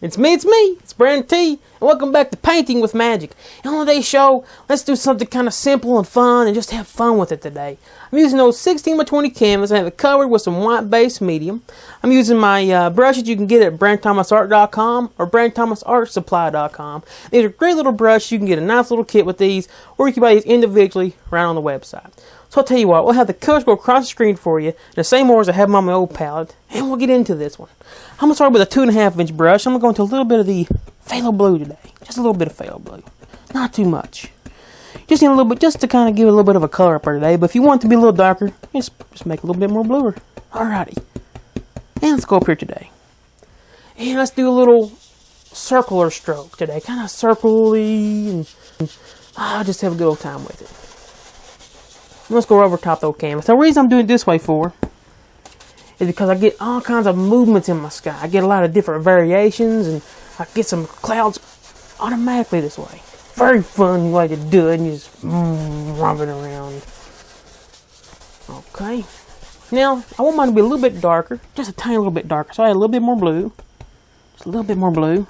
It's me, it's Brandon T, and welcome back to Painting with Magic. And on today's show, let's do something kind of simple and fun and just have fun with it today. I'm using those 16 by 20 canvas. I have it covered with some white base medium. I'm using my brushes you can get at BrandonThomasArt.com or BrandonThomasArtSupply.com. These are great little brushes. You can get a nice little kit with these, or you can buy these individually right on the website. So I'll tell you what, we'll have the colors go across the screen for you in the same order as I have them on my old palette, and we'll get into this one. I'm going to start with a 2.5 inch brush. I'm going to go into a little bit of the phthalo blue today. Just a little bit of phthalo blue. Not too much. Just need a little bit, just to kind of give it a little bit of a color up there today. But if you want it to be a little darker, just make it a little bit more bluer. Alrighty. And let's go up here today. And let's do a little circular stroke today. Kind of circle-y. And I'll just have a good old time with it. Let's go over top of the canvas. The reason I'm doing it this way for is because I get all kinds of movements in my sky. I get a lot of different variations, and I get some clouds automatically this way. Very fun way to do it, and you just romping around. Okay. Now, I want mine to be a little bit darker, just a tiny little bit darker. So I add a little bit more blue. Just a little bit more blue.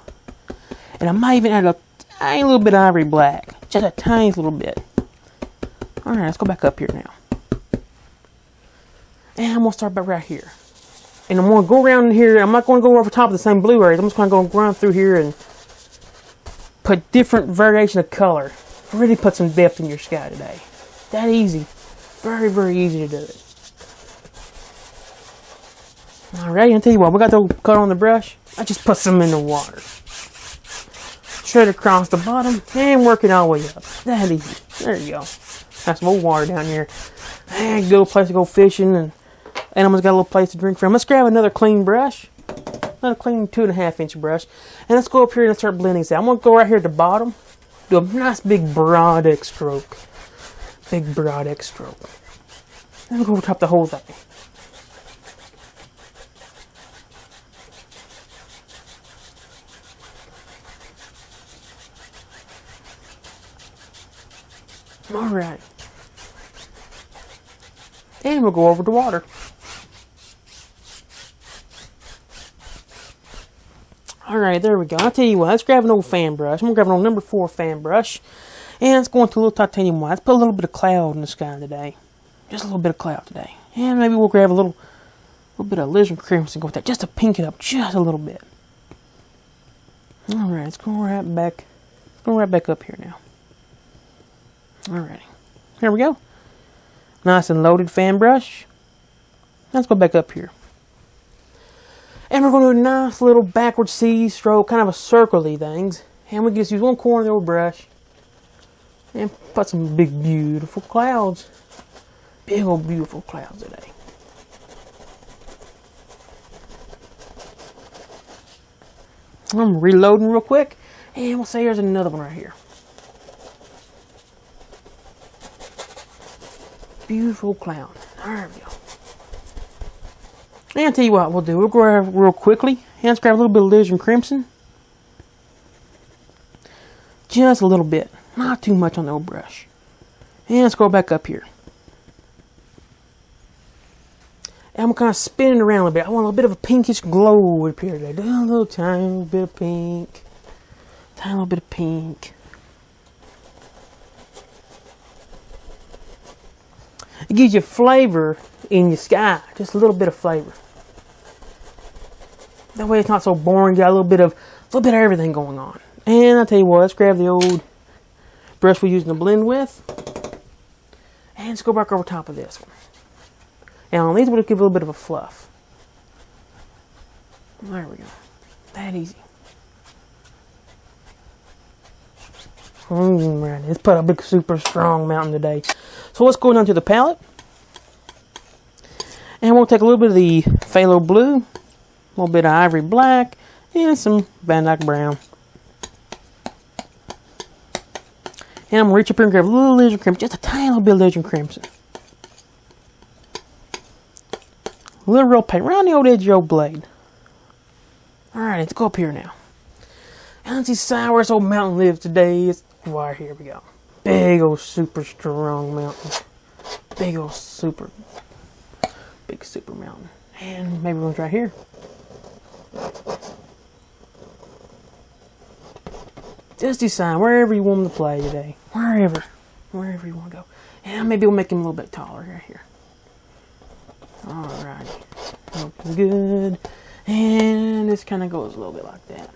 And I might even add a tiny little bit of ivory black. Just a tiny little bit. Alright, let's go back up here now. And I'm going to start back right here. And I'm going to go around here. I'm not going to go over top of the same blue areas. I'm just going to go around through here and put different variation of color. Really put some depth in your sky today. That easy. Very, very easy to do it. Alright, I'll tell you what. We got the color on the brush. I just put some in the water. Straight across the bottom. And work it all the way up. That easy. There you go. Got some old water down here. And good place to go fishing, and animals got a little place to drink from. Let's grab another clean brush. Another clean 2.5 inch brush. And let's go up here and start blending this out. I'm going to go right here at the bottom. Do a nice big broad X stroke. Big broad X stroke. And we'll go over top the whole thing. Alright. And we'll go over the water. Alright, there we go. I'll tell you what, let's grab an old fan brush. I'm going to grab an old number 4 fan brush. And let's go into a little titanium white. Let's put a little bit of cloud in the sky today. Just a little bit of cloud today. And maybe we'll grab a little bit of alizarin crimson and go with that. Just to pink it up just a little bit. Alright, let's go right back. Go right back up here now. Alrighty. There we go. Nice and loaded fan brush. Let's go back up here. And we're going to do a nice little backward C stroke, kind of a circle-y things. And we just use one corner of the old brush. And put some big, beautiful clouds. Big old beautiful clouds today. I'm reloading real quick. And we'll say here's another one right here. Beautiful cloud. There we go. And I'll tell you what we'll do. We'll grab real quickly. And let's grab a little bit of alizarin crimson. Just a little bit. Not too much on the old brush. And let's go back up here. And I'm kind of spinning around a little bit. I want a little bit of a pinkish glow up here today. Do a little tiny bit of pink. Tiny little bit of pink. It gives you flavor in your sky. Just a little bit of flavor. That way it's not so boring. You got a little bit of everything going on. And I'll tell you what, let's grab the old brush we're using to blend with. And let's go back over top of this one. And on these we'll give a little bit of a fluff. There we go. That easy. Man, let's put a big super strong mountain today. So let's go down to the palette. And we'll take a little bit of the phthalo blue, a little bit of ivory black, and some Van Dyke brown. And I'm going to reach up here and grab a little alizarin crimson, just a tiny little bit of alizarin crimson. A little real paint around the old edge of your old blade. Alright, let's go up here now. And let's see where this old mountain lives today. It's right here we go. Big old super strong mountain. Big old big super mountain. And maybe one's right here. Just decide wherever you want him to play today. Wherever you want to go. And maybe we'll make him a little bit taller right here. Alrighty. Looks good. And this kind of goes a little bit like that.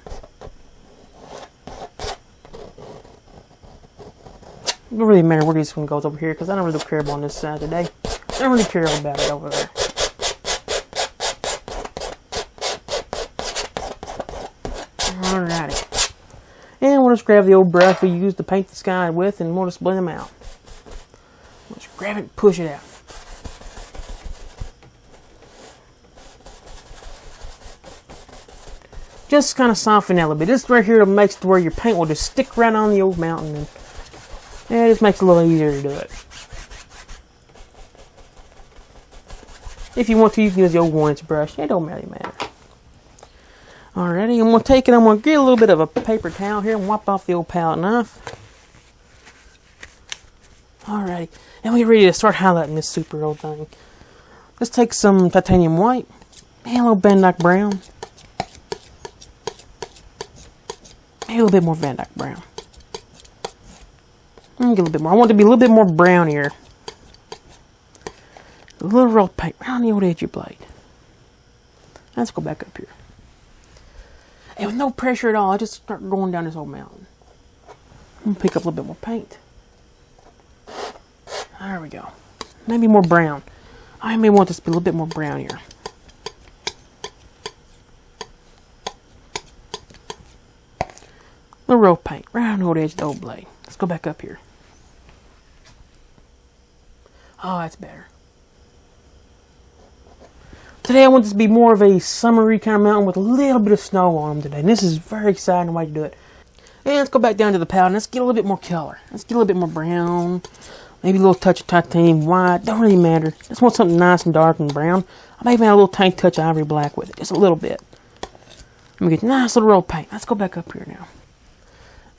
It don't really matter where this one goes over here because I don't really care about this side today. I don't really care about it over there. Alrighty. And we'll just grab the old brush we used to paint the sky with and we'll just blend them out. We'll just grab it and push it out. Just kind of soften that a little bit. This right here makes it to where your paint will just stick right on the old mountain. And it just makes it a little easier to do it. If you want to, you can use the old 1-inch brush. It don't really matter. Alrighty, I'm going to take it. I'm going to get a little bit of a paper towel here and wipe off the old palette knife. Alrighty, now we're ready to start highlighting this super old thing. Let's take some titanium white and a little Van Dyke brown. Maybe a little bit more Van Dyke brown. Get a little bit more. I want it to be a little bit more brown here. A little roll of paint around the old edge of your blade. Let's go back up here. And with no pressure at all, I just start going down this old mountain. I'm going to pick up a little bit more paint. There we go. Maybe more brown. I may want this to be a little bit more brown here. A little roll of paint around the old edge of the old blade. Let's go back up here. Oh, that's better. Today I want this to be more of a summery kind of mountain with a little bit of snow on them today. And this is a very exciting way to do it. And let's go back down to the palette and let's get a little bit more color. Let's get a little bit more brown. Maybe a little touch of titanium white. Don't really matter. Just want something nice and dark and brown. I may even add a little tiny touch of ivory black with it. Just a little bit. Let me get a nice little roll of paint. Let's go back up here now.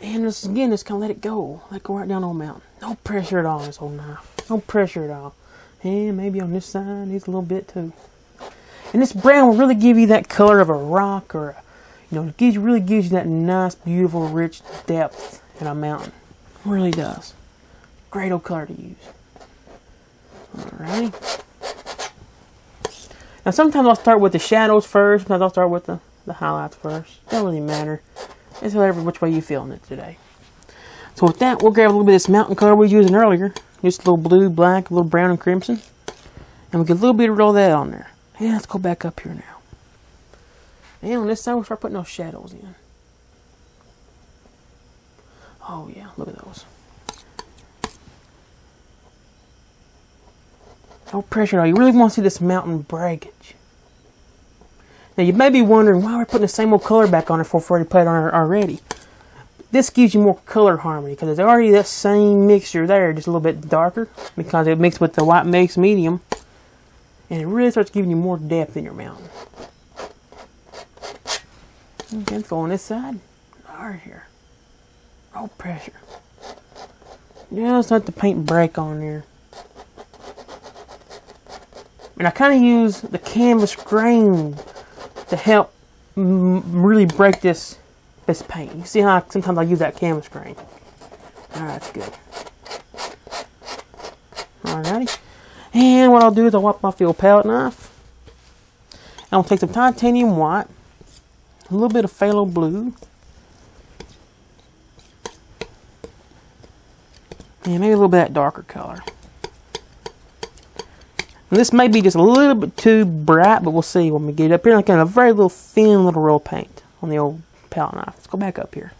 And just again, just kind of let it go. Let it go right down on the mountain. No pressure at all on this old knife. No pressure at all. And maybe on this side, needs a little bit too. And this brown will really give you that color of a rock or, it really gives you that nice, beautiful, rich depth in a mountain. It really does. Great old color to use. Alright. Now sometimes I'll start with the shadows first. Sometimes I'll start with the highlights first. Doesn't really matter. It's whatever which way you're feeling it today. So with that, we'll grab a little bit of this mountain color we were using earlier. Just a little blue, black, a little brown and crimson. And we get a little bit of roll that on there. And let's go back up here now. And on this side, we'll start putting those shadows in. Oh yeah, look at those. No pressure at all. You really want to see this mountain breakage. Now you may be wondering why we're putting the same old color back on it before we already put it on already. This gives you more color harmony because it's already that same mixture there, just a little bit darker because it mixed with the white mix medium. And it really starts giving you more depth in your mountain. Okay, let's go on this side. Right here. No pressure. Just let the paint break on there. And I kind of use the canvas grain to help really break this paint. You see how sometimes I use that canvas grain. Alright, that's good. Alrighty. And what I'll do is I'll wipe off the old palette knife. And I'll take some titanium white, a little bit of phthalo blue, and maybe a little bit of that darker color. And this may be just a little bit too bright, but we'll see when we get up here. Like in a very little thin little roll of paint on the old palette knife. Let's go back up here.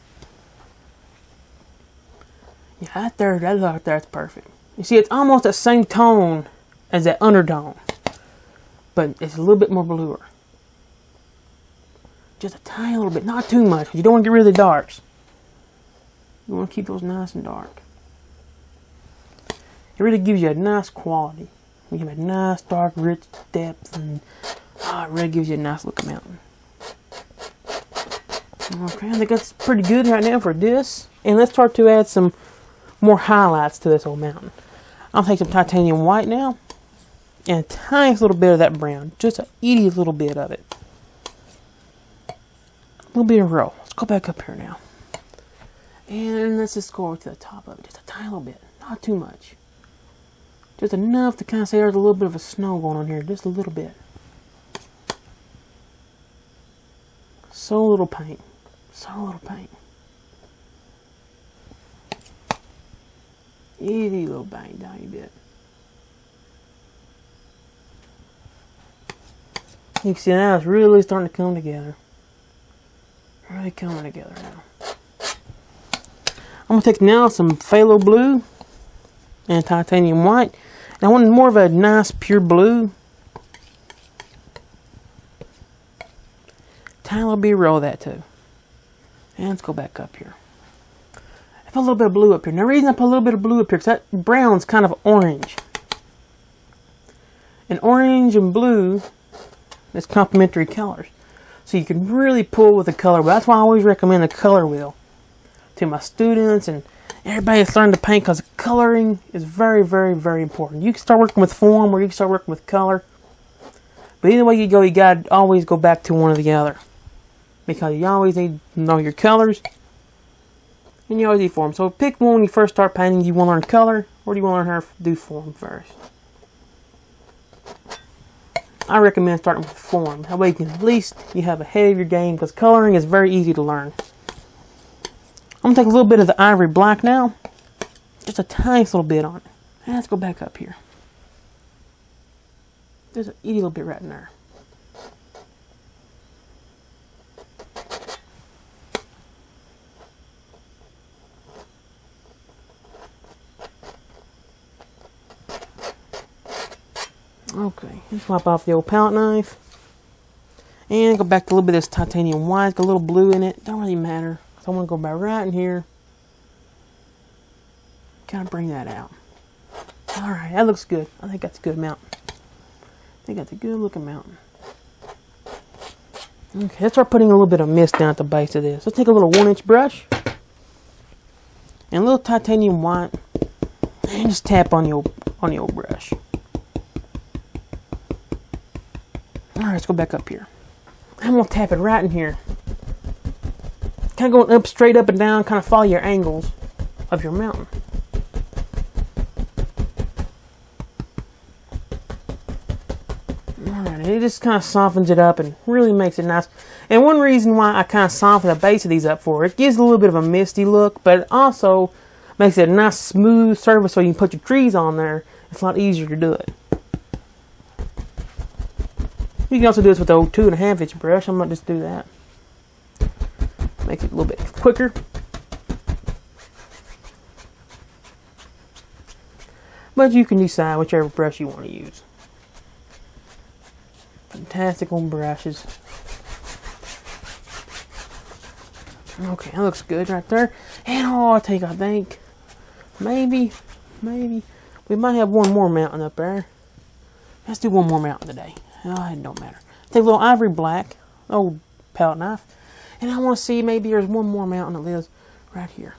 Yeah, right there, that's perfect. You see, it's almost the same tone as that undertone, but it's a little bit more bluer. Just a tiny little bit, not too much. You don't want to get rid of the darks. You want to keep those nice and dark. It really gives you a nice quality. You have a nice, dark, rich depth, and it really gives you a nice looking mountain. Okay, I think that's pretty good right now for this. And let's start to add some more highlights to this old mountain. I'll take some titanium white now, and a tiny little bit of that brown, just a itty little bit of it. A little bit of roll. Let's go back up here now. And let's just go over to the top of it, just a tiny little bit, not too much. Just enough to kind of say there's a little bit of a snow going on here, just a little bit. So little paint, so little paint. Easy little paint, tiny bit. You can see now it's really starting to come together. Really coming together now. I'm going to take now some phthalo blue and titanium white. And I want more of a nice pure blue. Tiny little bit roll of that too. And let's go back up here. I put a little bit of blue up here. Now the reason I put a little bit of blue up here, because that brown's kind of orange. And orange and blue is complementary colors. So you can really pull with the color wheel. That's why I always recommend the color wheel to my students and everybody that's learning to paint, because coloring is very, very, very important. You can start working with form or you can start working with color. But either way you go, you got to always go back to one or the other. Because you always need to know your colors and you always need form. So pick one when you first start painting. Do you want to learn color or do you want to learn how to do form first? I recommend starting with form. That way you can at least you have ahead of your game, because coloring is very easy to learn. I'm going to take a little bit of the ivory black now. Just a tiny little bit on it. And let's go back up here. There's an itty little bit right in there. Okay, let's wipe off the old palette knife. And go back to a little bit of this titanium white. Got a little blue in it. Don't really matter. So I'm going to go back right in here. Kind of bring that out. Alright, that looks good. I think that's a good amount. I think that's a good looking mountain. Okay, let's start putting a little bit of mist down at the base of this. Let's take a little 1-inch brush. And a little titanium white. And just tap on the old brush. Alright, let's go back up here. I'm going to tap it right in here. Kind of going up, straight up and down, kind of follow your angles of your mountain. Alright, it just kind of softens it up and really makes it nice. And one reason why I kind of soften the base of these up for it gives it a little bit of a misty look, but it also makes it a nice smooth surface so you can put your trees on there. It's a lot easier to do it. You can also do this with the old 2.5-inch brush. I'm going to just do that. Make it a little bit quicker. But you can decide whichever brush you want to use. Fantastic old brushes. Okay, that looks good right there. And I think maybe we might have one more mountain up there. Let's do one more mountain today. Oh, it don't matter. Take a little ivory black, old palette knife, and I want to see maybe there's one more mountain that lives right here.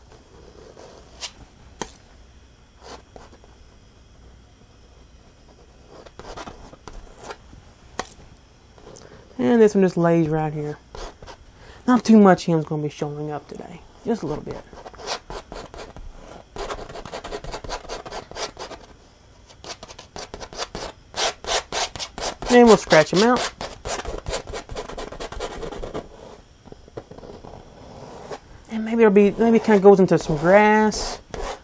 And this one just lays right here. Not too much him's going to be showing up today. Just a little bit. And we'll scratch them out. And maybe it kind of goes into some grass.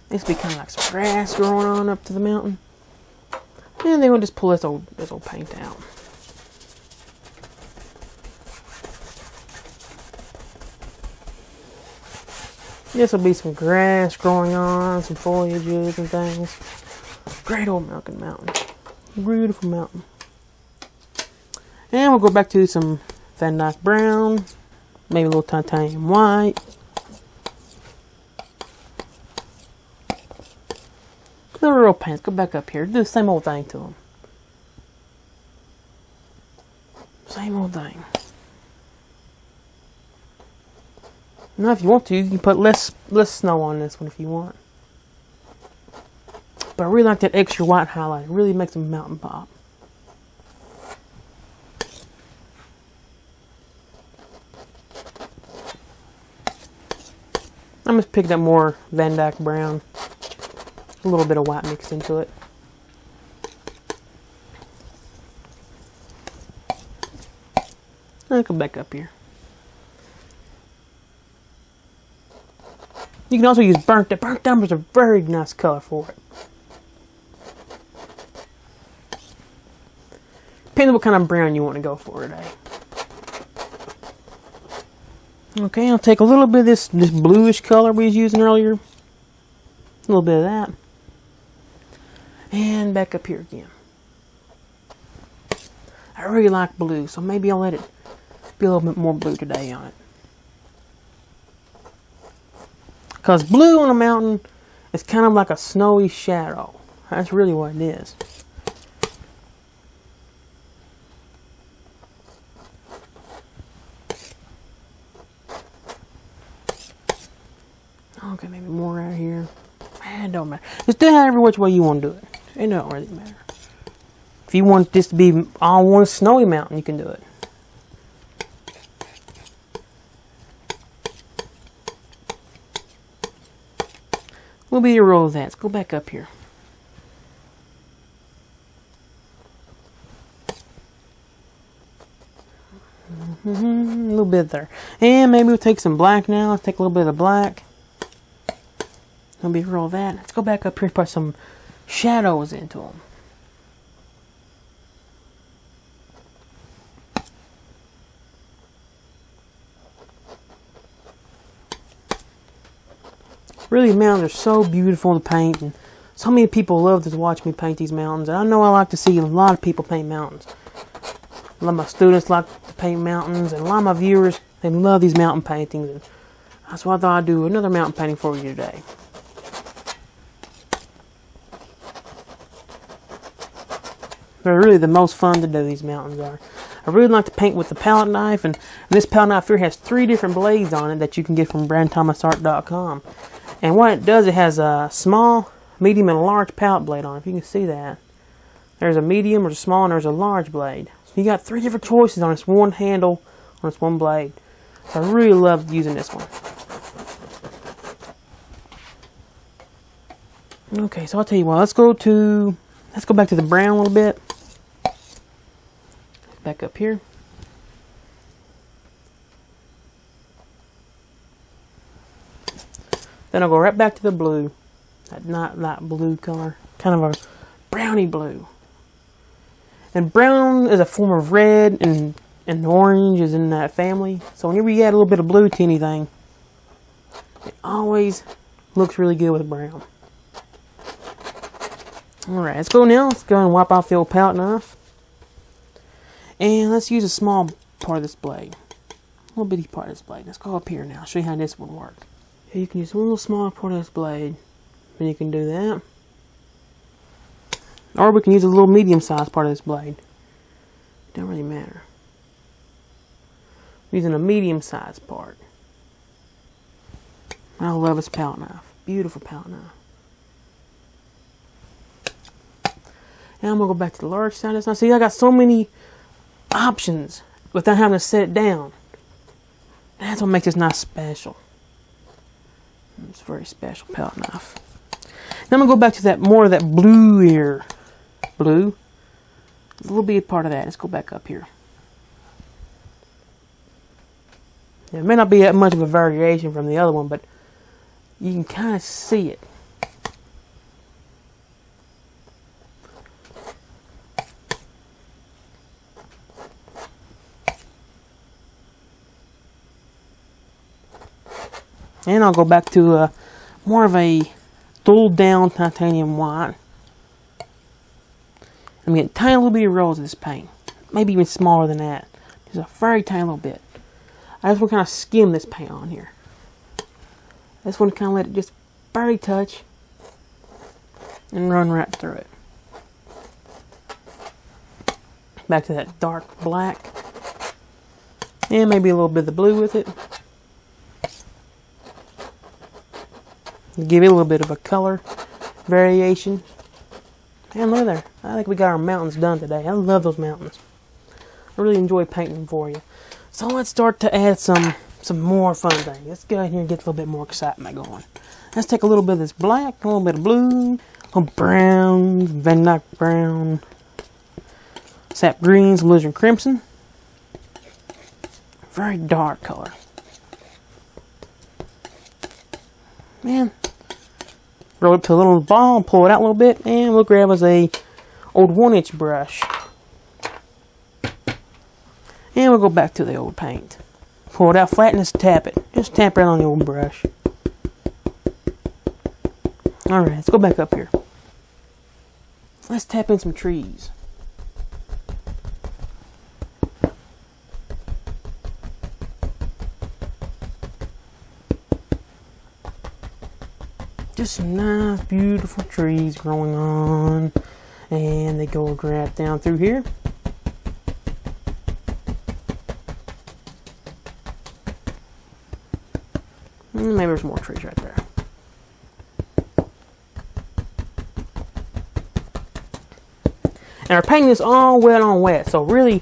This will be kind of like some grass growing on up to the mountain. And then we'll just pull this old paint out. This will be some grass growing on, some foliages and things. Great old mountain. Beautiful mountain. And we'll go back to some Van Dyke brown, maybe a little titanium white. Little real paints. Go back up here. Do the same old thing to them. Same old thing. Now, if you want to, you can put less snow on this one if you want. But I really like that extra white highlight. It really makes a mountain pop. I'm just picking up more Van Dyke brown. A little bit of white mixed into it. I'll come back up here. You can also use burnt. The burnt umber is a very nice color for it. Depends on what kind of brown you want to go for today. Okay, I'll take a little bit of this bluish color we was using earlier. A little bit of that. And back up here again. I really like blue, so maybe I'll let it be a little bit more blue today on it. Because blue on a mountain is kind of like a snowy shadow. That's really what it is. Okay, maybe more right here. It don't matter. Just do it however which way you want to do it. It don't really matter. If you want this to be all one snowy mountain, you can do it. We'll be a roll of that. Let's go back up here. A little bit there. And maybe we'll take some black now. Let's take a little bit of black. We'll be a roll of that. Let's go back up here and put some shadows into them. Really, mountains are so beautiful to paint, and so many people love to watch me paint these mountains. And I know I like to see a lot of people paint mountains. A lot of my students like to paint mountains, and a lot of my viewers, they love these mountain paintings. And that's why I thought I'd do another mountain painting for you today. They're really the most fun to do, these mountains are. I really like to paint with the palette knife, and this palette knife here has 3 different blades on it that you can get from brandthomasart.com. And what it does, it has a small, medium, and a large palette blade on it. If you can see that. There's a medium, there's a small, and there's a large blade. So you got 3 different choices on this one handle, on this one blade. So I really love using this one. Okay, so I'll tell you what, let's go back to the brown a little bit. Back up here. Then I'll go right back to the blue. Not that blue color. Kind of a browny blue. And brown is a form of red, and orange is in that family. So whenever you add a little bit of blue to anything, it always looks really good with brown. Alright, let's go now. Let's go and wipe off the old palette knife. And let's use a small part of this blade. A little bitty part of this blade. Let's go up here now. I'll show you how this would work. Okay, you can use one little small part of this blade. And you can do that. Or we can use a little medium-sized part of this blade. It don't really matter. I'm using a medium-sized part. I love this palette knife. Beautiful palette knife. Now I'm going to go back to the large side of this. Now see, I got so many options without having to set it down. That's what makes this knife special. It's a very special palette knife. Now I'm going to go back to that more of that blue here. Blue. A little bit part of that. Let's go back up here. Yeah, it may not be that much of a variation from the other one, but you can kind of see it. And I'll go back to more of a dulled down titanium white. I'm getting a tiny little bit of rolls of this paint. Maybe even smaller than that. Just a very tiny little bit. I just want to kind of skim this paint on here. I just want to kind of let it just barely touch and run right through it. Back to that dark black. And maybe a little bit of the blue with it. Give it a little bit of a color variation. And look there. I think we got our mountains done today. I love those mountains. I really enjoy painting them for you. So let's start to add some some more fun things. Let's go ahead here and get a little bit more excitement going. Let's take a little bit of this black, a little bit of blue, a little brown, Van Dyke brown, sap greens, alizarin crimson. Very dark color. Man, roll it to a little ball, pull it out a little bit, and we'll grab us a old 1-inch brush. And we'll go back to the old paint. Pull it out flat and just tap it. Just tap it on the old brush. Alright, let's go back up here. Let's tap in some trees. Just some nice, beautiful trees growing on. And they go right down through here. Maybe there's more trees right there. And our painting is all wet on wet. So really,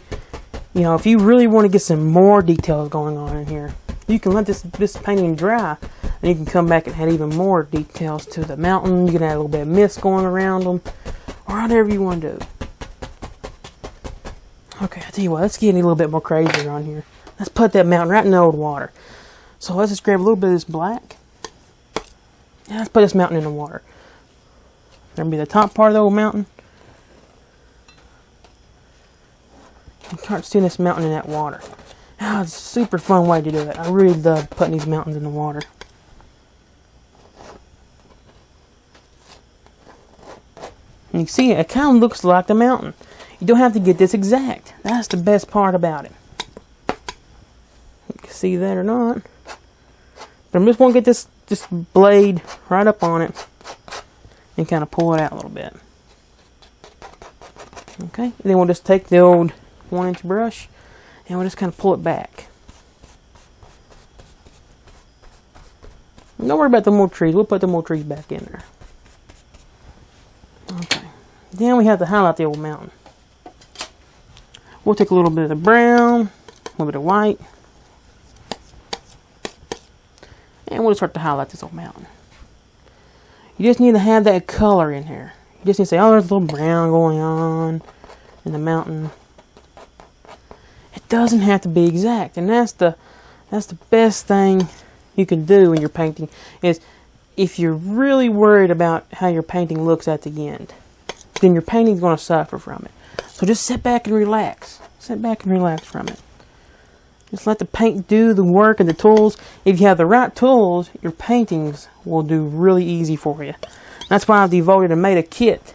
you know, if you really want to get some more details going on in here, you can let this painting dry. And you can come back and add even more details to the mountain. You can add a little bit of mist going around them. Or whatever you want to do. Okay, I tell you what, let's get a little bit more crazy on here. Let's put that mountain right in the old water. So let's just grab a little bit of this black. And let's put this mountain in the water. That'll be the top part of the old mountain. And start seeing this mountain in that water. Oh, it's a super fun way to do it. I really love putting these mountains in the water. And you see, it kind of looks like the mountain. You don't have to get this exact. That's the best part about it. You can see that or not. But I'm just going to get this blade right up on it and kind of pull it out a little bit. Okay, and then we'll just take the old 1-inch brush and we'll just kind of pull it back. Don't worry about the more trees. We'll put the more trees back in there. Okay. Then we have to highlight the old mountain. We'll take a little bit of the brown, a little bit of white, and we'll start to highlight this old mountain. You just need to have that color in here. You just need to say, oh, there's a little brown going on in the mountain. It doesn't have to be exact, and that's the best thing you can do when you're painting. Is if you're really worried about how your painting looks at the end, then your painting's going to suffer from it. So just sit back and relax. Sit back and relax from it. Just let the paint do the work and the tools. If you have the right tools, your paintings will do really easy for you. That's why I've devoted and made a kit.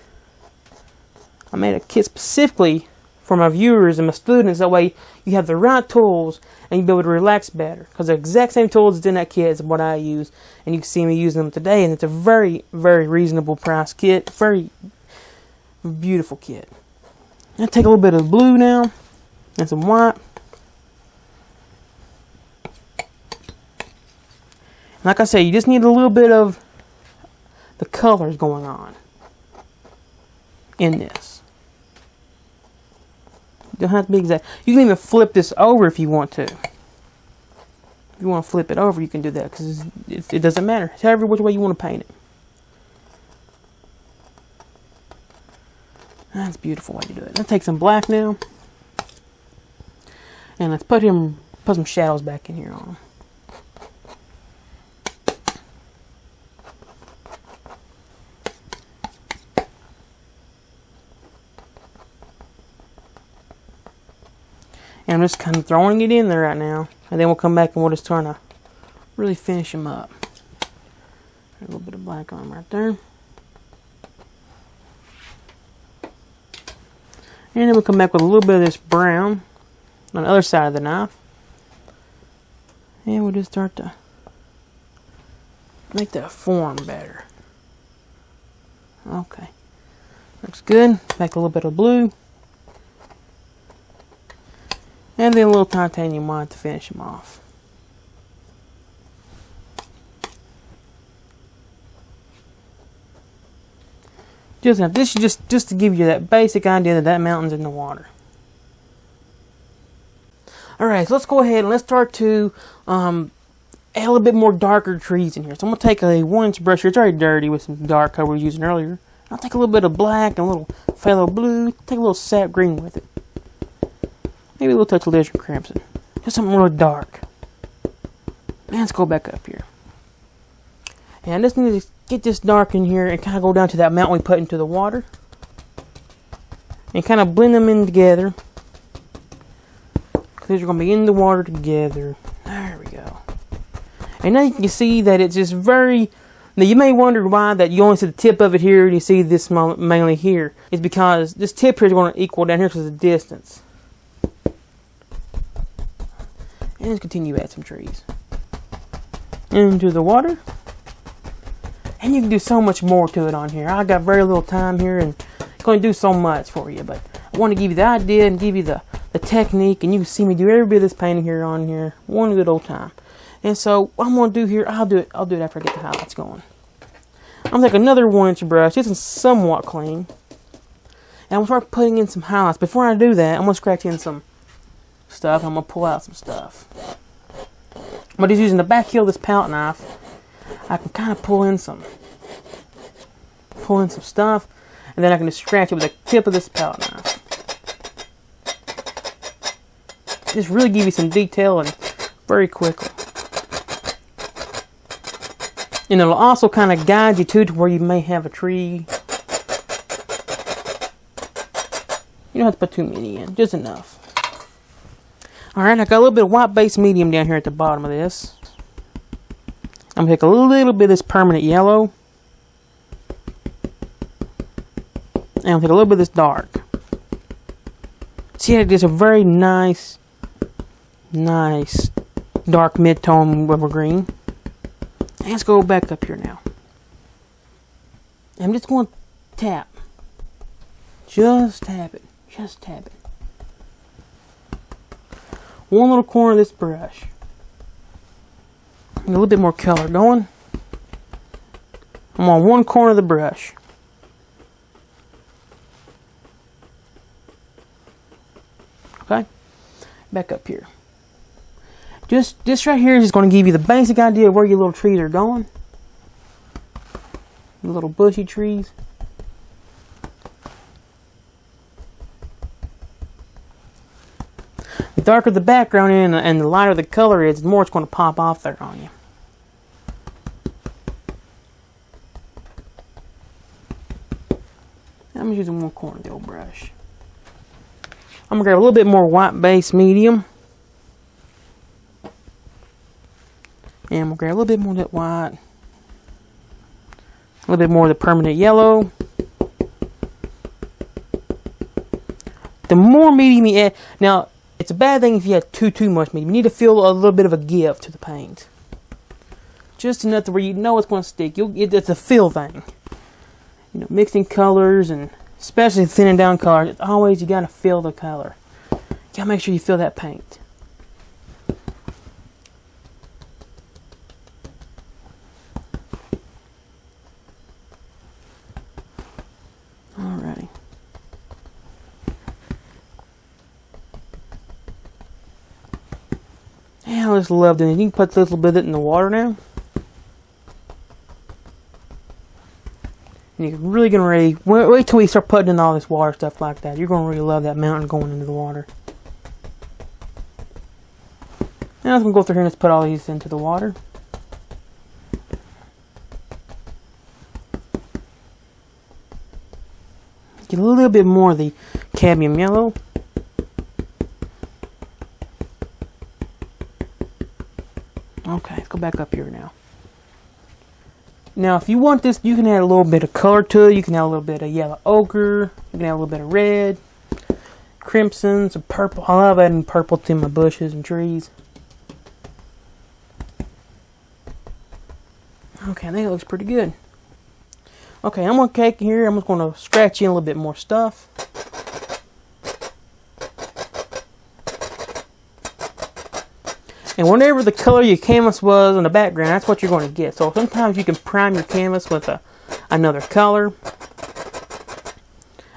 I made a kit specifically for my viewers and my students. That way you have the right tools and you'll be able to relax better. Because the exact same tools that's in that kit is what I use. And you can see me using them today. And it's a very, very reasonable price kit. Very beautiful kit. I'll take a little bit of blue now. And some white. Like I said, you just need a little bit of the colors going on in this. You don't have to be exact. You can even flip this over if you want to. If you want to flip it over, you can do that because it doesn't matter. It's however which way you want to paint it. That's a beautiful way to do it. Let's take some black now. And let's put some shadows back in here on them. And I'm just kind of throwing it in there right now. And then we'll come back and we'll just try to really finish them up. A little bit of black on them right there. And then we'll come back with a little bit of this brown on the other side of the knife. And we'll just start to make that form better. Okay. Looks good. Back a little bit of blue. And then a little titanium white to finish them off. This is just to give you that basic idea that mountain's in the water. Alright, so let's go ahead and let's start to add a little bit more darker trees in here. So I'm going to take a 1-inch brush here. It's already dirty with some dark color we were using earlier. I'll take a little bit of black and a little phthalo blue. Take a little sap green with it. Maybe a little touch of lizard crimson. Just something really dark. And let's go back up here. And I just need to get this dark in here and kind of go down to that mountain we put into the water. And kind of blend them in together. Because these are going to be in the water together. There we go. And now you can see that it's just very... Now you may wonder why that you only see the tip of it here and you see this mainly here. It's because this tip here is going to equal down here to the distance. And let's continue to add some trees. Into the water. And you can do so much more to it on here. I got very little time here and it's going to do so much for you. But I want to give you the idea and give you the technique. And you can see me do every bit of this painting here on here. One good old time. And so what I'm going to do here, I'll do it after I get the highlights going. I'm going to take another 1-inch brush. This is somewhat clean. And I'm going to start putting in some highlights. Before I do that, I'm going to scratch in some stuff. I'm going to pull out some stuff. I'm just using the back heel of this palette knife. I can kind of pull in some stuff. And then I can just scratch it with the tip of this palette knife. Just really give you some detail and very quickly. And it'll also kind of guide you to where you may have a tree. You don't have to put too many in, just enough. Alright, I got a little bit of white base medium down here at the bottom of this. I'm going to take a little bit of this permanent yellow. And I'll take a little bit of this dark. See, it's a very nice dark mid-tone rubber green. Let's go back up here now. I'm just going to tap. Just tap it. Just tap it. One little corner of this brush. A little bit more color going. I'm on one corner of the brush. Okay? Back up here. Just this right here is just going to give you the basic idea of where your little trees are going. Your little bushy trees. The darker the background is and the lighter the color is, the more it's going to pop off there on you. I'm just using one corner of the old brush. I'm going to grab a little bit more white base medium. And I'm going to grab a little bit more of that white. A little bit more of the permanent yellow. The more medium you add... Now, it's a bad thing if you add too much medium. You need to feel a little bit of a give to the paint. Just enough to where you know it's going to stick. It's a feel thing. You know, mixing colors and especially thinning down colors. It's always, you got to feel the color. You got to make sure you feel that paint. Alrighty. Yeah, I just loved it. You can put a little bit of it in the water now. And you're really going to wait till we start putting in all this water stuff like that. You're going to really love that mountain going into the water. Now I'm going to go through here and just put all these into the water. Get a little bit more of the cadmium yellow. Okay, let's go back up here now. Now, if you want this, you can add a little bit of color to it. You can add a little bit of yellow ochre. You can add a little bit of red, crimson, some purple. I love adding purple to my bushes and trees. Okay, I think it looks pretty good. Okay, I'm going to take here. I'm just going to scratch in a little bit more stuff. And whatever the color your canvas was on the background, that's what you're going to get. So sometimes you can prime your canvas with another color.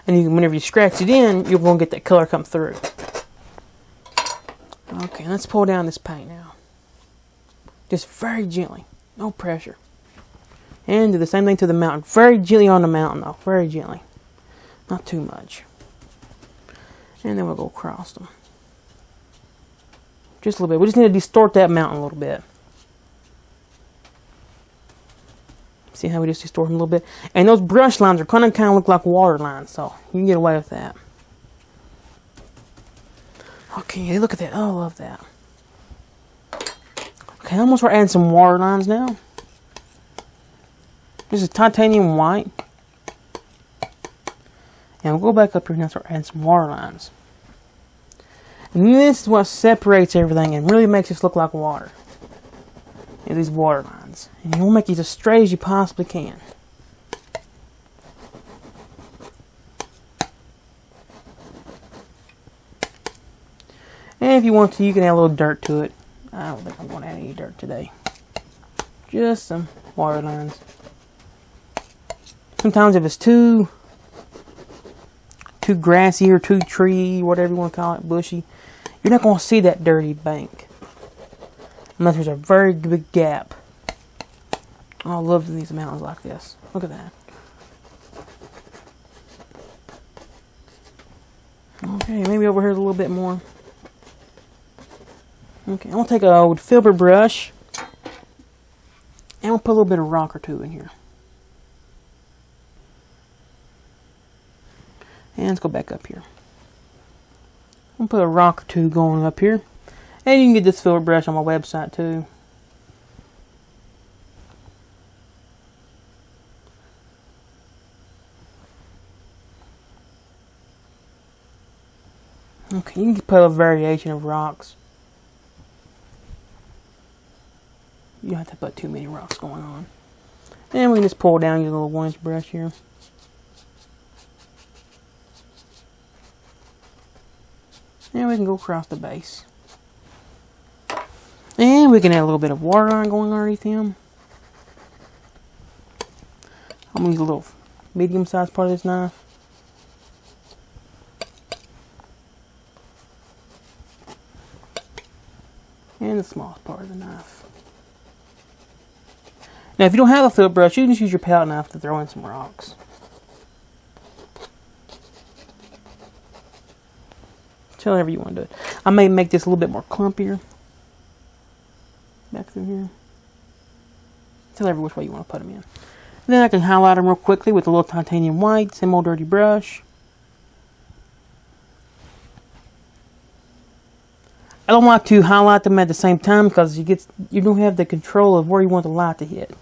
And whenever you scratch it in, you're going to get that color come through. Okay, let's pull down this paint now. Just very gently. No pressure. And do the same thing to the mountain. Very gently on the mountain though. Very gently. Not too much. And then we'll go across them. Just a little bit. We just need to distort that mountain a little bit. See how we just distort them a little bit? And those brush lines are kind of look like water lines, so you can get away with that. Okay, look at that. Oh, I love that. Okay, I'm going to start adding some water lines now. This is titanium white. And we'll go back up here and start adding some water lines. And this is what separates everything and really makes this look like water. And these water lines. And you'll make these as straight as you possibly can. And if you want to, you can add a little dirt to it. I don't think I'm going to add any dirt today. Just some water lines. Sometimes if it's too grassy or too tree, whatever you want to call it, bushy, you're not going to see that dirty bank. Unless there's a very big gap. Oh, I love these mountains like this. Look at that. Okay, maybe over here's a little bit more. Okay, I'm going to take an old filbert brush. And we'll put a little bit of rock or two in here. And let's go back up here. I'll put a rock or two going up here. And you can get this filbert brush on my website too. Okay, you can put a variation of rocks. You don't have to put too many rocks going on. And we can just pull down your little 1-inch brush here. And we can go across the base. And we can add a little bit of water line going underneath him. I'm going to use a little medium-sized part of this knife. And the smallest part of the knife. Now, if you don't have a filbert brush, you can just use your palette knife to throw in some rocks. So however you want to do it. I may make this a little bit more clumpier. Back through here. Tell every which way you want to put them in. And then I can highlight them real quickly with a little titanium white, same old dirty brush. I don't like to highlight them at the same time because you don't have the control of where you want the light to hit.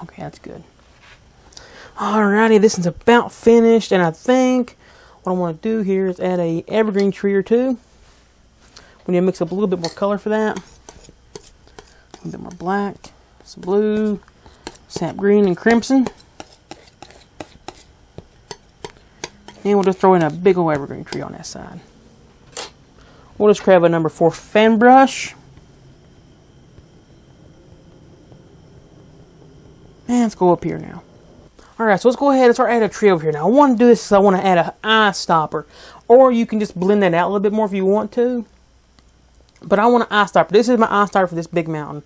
Okay, that's good. Alrighty, this is about finished, and I think what I want to do here is add a evergreen tree or two. We need to mix up a little bit more color for that. A little bit more black, some blue, sap green, and crimson. And we'll just throw in a big old evergreen tree on that side. We'll just grab a number 4 fan brush. And let's go up here now. Alright, so let's go ahead and start adding a tree over here. Now, I want to do this because I want to add an eye stopper. Or you can just blend that out a little bit more if you want to. But I want an eye stopper. This is my eye stopper for this big mountain.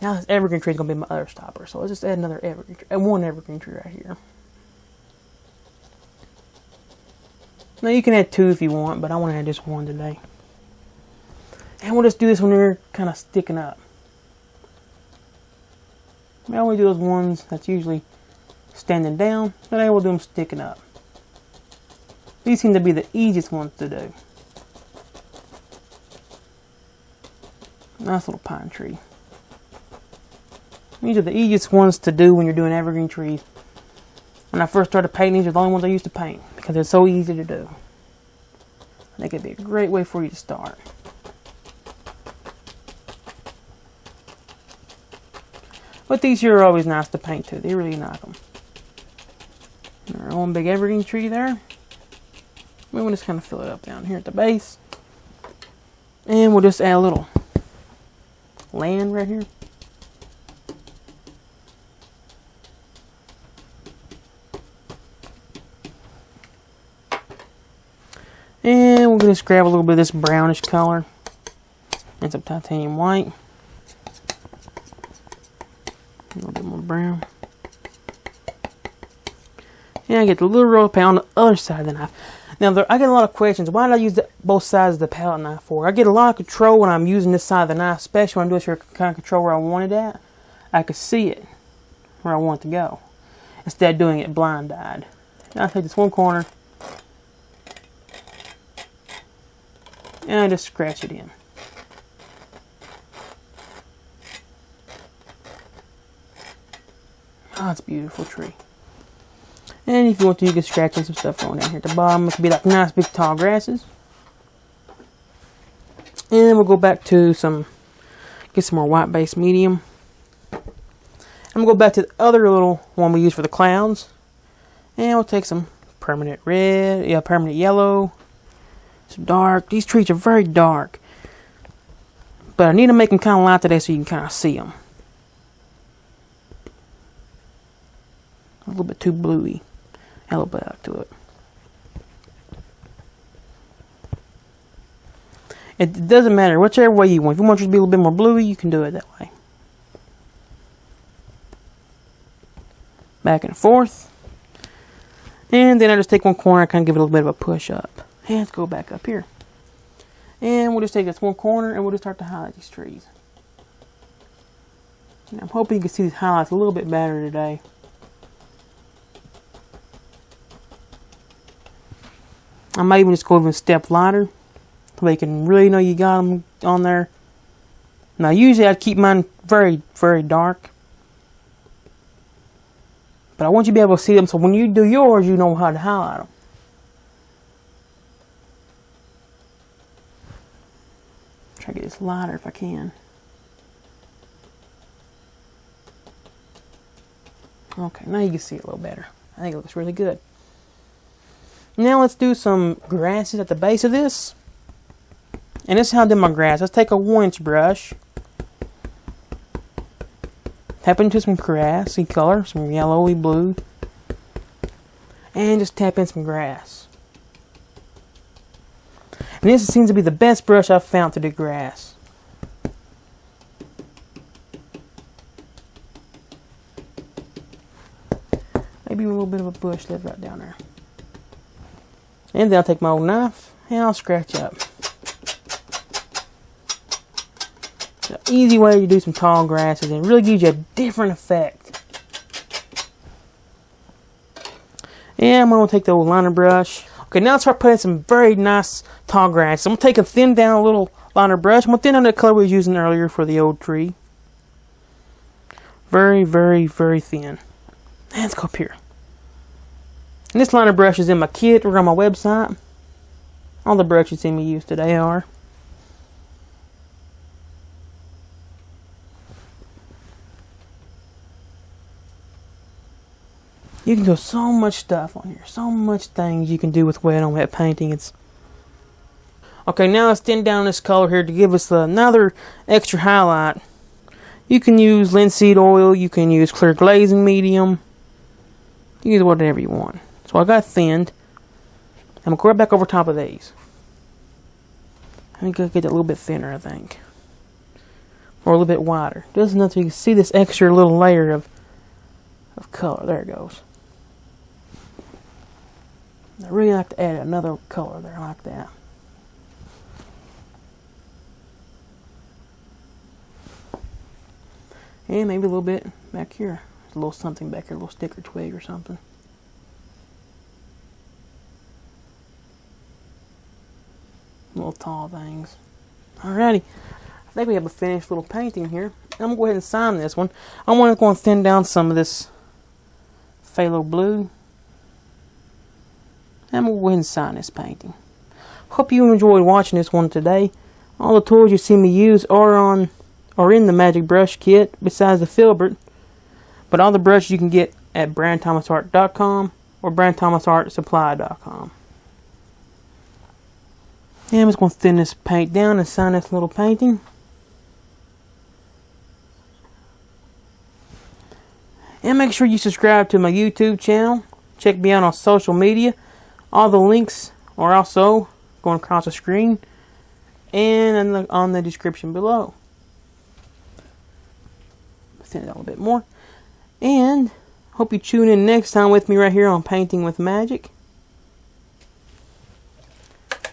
Now this evergreen tree is going to be my other stopper. So let's just add another evergreen tree. One evergreen tree right here. Now you can add 2 if you want, but I want to add just 1 today. And we'll just do this when they're kind of sticking up. I always do those ones that's usually standing down, but I will do them sticking up. These seem to be the easiest ones to do. Nice little pine tree. These are the easiest ones to do when you're doing evergreen trees. When I first started painting, these are the only ones I used to paint because they're so easy to do. I think it'd be a great way for you to start. But these here are always nice to paint too. They really like them. Our one big evergreen tree there. We'll just kind of fill it up down here at the base. And we'll just add a little land right here. And we'll going to just grab a little bit of this brownish color and some titanium white. A little bit more brown. And I get the little roll of paint on the other side of the knife. Now, I get a lot of questions. Why did I use both sides of the palette knife for? I get a lot of control when I'm using this side of the knife, especially when I'm doing this kind of control where I want it at. I can see it where I want it to go, instead of doing it blind-eyed. Now I take this one corner, and I just scratch it in. Oh, it's a beautiful tree. And if you want to, you can scratch in some stuff going down here at the bottom. It could be like nice big tall grasses. And then we'll go back to get some more white base medium. And we'll go back to the other little one we use for the clouds. And we'll take some permanent red, permanent yellow, some dark. These trees are very dark, but I need to make them kind of light today so you can kind of see them. A little bit too bluey. A little bit out to it. It doesn't matter, whichever way you want. If you want it to be a little bit more bluey, you can do it that way. Back and forth. And then I just take one corner, I kind of give it a little bit of a push up. And let's go back up here. And we'll just take this one corner and we'll just start to highlight these trees. And I'm hoping you can see these highlights a little bit better today. I might even just go even a step lighter so they can really know you got them on there. Now usually I'd keep mine very, very dark. But I want you to be able to see them so when you do yours, you know how to highlight them. Try to get this lighter if I can. Okay, now you can see it a little better. I think it looks really good. Now let's do some grasses at the base of this. And this is how I did my grass. Let's take a 1-inch brush. Tap into some grassy color, some yellowy blue. And just tap in some grass. And this seems to be the best brush I've found to do grass. Maybe a little bit of a bush live right down there. And then I'll take my old knife and I'll scratch up. It's an easy way to do some tall grasses and it really gives you a different effect. And I'm going to take the old liner brush. Okay, now let's start putting some very nice tall grass. I'm going to take a thin down little liner brush. I'm going to thin down the color we was using earlier for the old tree. Very, very, very thin. And let's go up here. And this liner brush is in my kit or on my website. All the brushes you see me use today are. You can do so much stuff on here. So much things you can do with wet on wet painting. Okay, now let's thin down this color here to give us another extra highlight. You can use linseed oil. You can use clear glazing medium. You can use whatever you want. So I got thinned. I'm going to go right back over top of these. I'm going to get it a little bit thinner, I think. Or a little bit wider. Just enough so you can see this extra little layer of color. There it goes. I really like to add another color there like that. And maybe a little bit back here. There's a little something back here, a little stick or twig or something. Little tall things. Alrighty. I think we have a finished little painting here. I'm going to go ahead and sign this one. I want to go and thin down some of this phthalo blue. I'm going to go ahead and sign this painting. Hope you enjoyed watching this one today. All the tools you see me use are in the Magic Brush Kit besides the filbert. But all the brushes you can get at BrandThomasArt.com or BrandThomasArtSupply.com. And I'm just going to thin this paint down and sign this little painting. And make sure you subscribe to my YouTube channel. Check me out on social media. All the links are also going across the screen and on the description below. Thin it out a little bit more. And hope you tune in next time with me right here on Painting with Magic.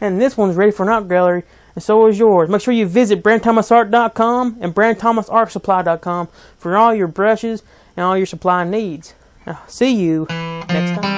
And this one's ready for an art gallery, and so is yours. Make sure you visit BrandThomasArt.com and BrandThomasArtSupply.com for all your brushes and all your supply needs. Now, see you next time.